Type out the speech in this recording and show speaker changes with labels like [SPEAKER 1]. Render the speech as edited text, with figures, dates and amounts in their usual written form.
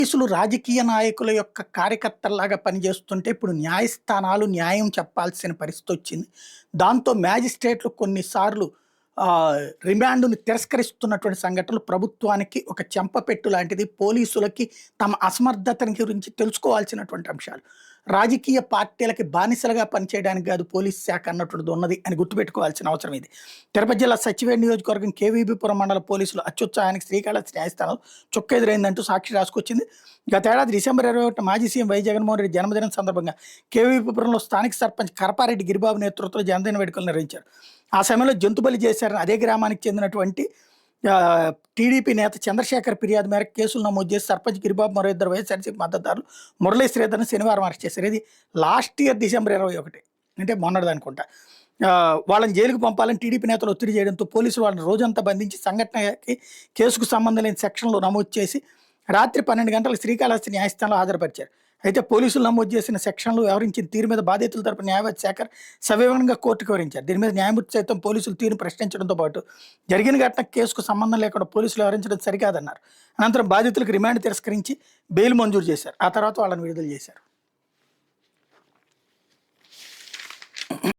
[SPEAKER 1] పోలీసులు రాజకీయ నాయకుల యొక్క కార్యకర్తల్లాగా పనిచేస్తుంటే ఇప్పుడు న్యాయస్థానాలు న్యాయం చెప్పాల్సిన పరిస్థితి వచ్చింది. దాంతో మ్యాజిస్ట్రేట్లు కొన్నిసార్లు రిమాండ్‌ని తిరస్కరిస్తున్నటువంటి సంఘటనలు ప్రభుత్వానికి ఒక చెంపపెట్టు లాంటిది. పోలీసులకి తమ అసమర్థతని గురించి తెలుసుకోవాల్సినటువంటి అంశాలు. రాజకీయ పార్టీలకి బానిసలుగా పనిచేయడానికి కాదు పోలీస్ శాఖ అన్నటువంటిది ఉన్నది అని గుర్తుపెట్టుకోవాల్సిన అవసరం ఇది. తిరుపతి జిల్లా సచివేడు నియోజకవర్గం కేవీబీపురం మండల పోలీసులు అత్యుత్సాహానికి శ్రీకాళహస్తి న్యాయస్థానం చుక్కెదురైందంటూ సాక్షి రాసుకొచ్చింది. గతేడాది డిసెంబర్ 21 మాజీ సీఎం వై జగన్మోహన్ రెడ్డి జన్మదినం సందర్భంగా కేవీపీపురంలో స్థానిక సర్పంచ్ కరపారెడ్డి గిరిబాబు నేతృత్వంలో జన్మదిన వేడుకలు నిర్వహించారు. ఆ సమయంలో జంతు బలి చేశారని అదే గ్రామానికి చెందినటువంటి టీడీపీ నేత చంద్రశేఖర్ ఫిర్యాదు మేరకు కేసులు నమోదు చేసి సర్పంచ్ గిరిబాబు మరో ఇద్దరు వైఎస్ఆర్సీపీ మద్దతుదారులు మురళీ శ్రీధర్ని శనివారం అరెస్ట్ చేశారు. ఇది లాస్ట్ ఇయర్ డిసెంబర్ 21 అంటే మొన్నటిది అనుకుంటా. వాళ్ళని జైలుకు పంపాలని టీడీపీ నేతలు ఒత్తిడి చేయడంతో పోలీసులు వాళ్ళని రోజంతా బంధించి సంఘటనకి కేసుకు సంబంధం లేని సెక్షన్లు నమోదు చేసి రాత్రి 12 గంటలకు శ్రీకాళహస్తి న్యాయస్థానంలో హాజరుపరిచారు. అయితే పోలీసులు నమోదు చేసిన సెక్షన్లు వ్యవహరించిన తీరు మీద బాధితుల తరపు న్యాయవాది శేఖర్ సవివరంగా కోర్టుకు వివరించారు. దీని మీద న్యాయమూర్తి సైతం పోలీసులు తీరును ప్రశ్నించడంతో పాటు జరిగిన ఘటన కేసుకు సంబంధం లేకుండా పోలీసులు వ్యవహరించడం సరికాదన్నారు. అనంతరం బాధితులకు రిమాండ్ తిరస్కరించి బెయిల్ మంజూరు చేశారు. ఆ తర్వాత వాళ్ళని విడుదల చేశారు.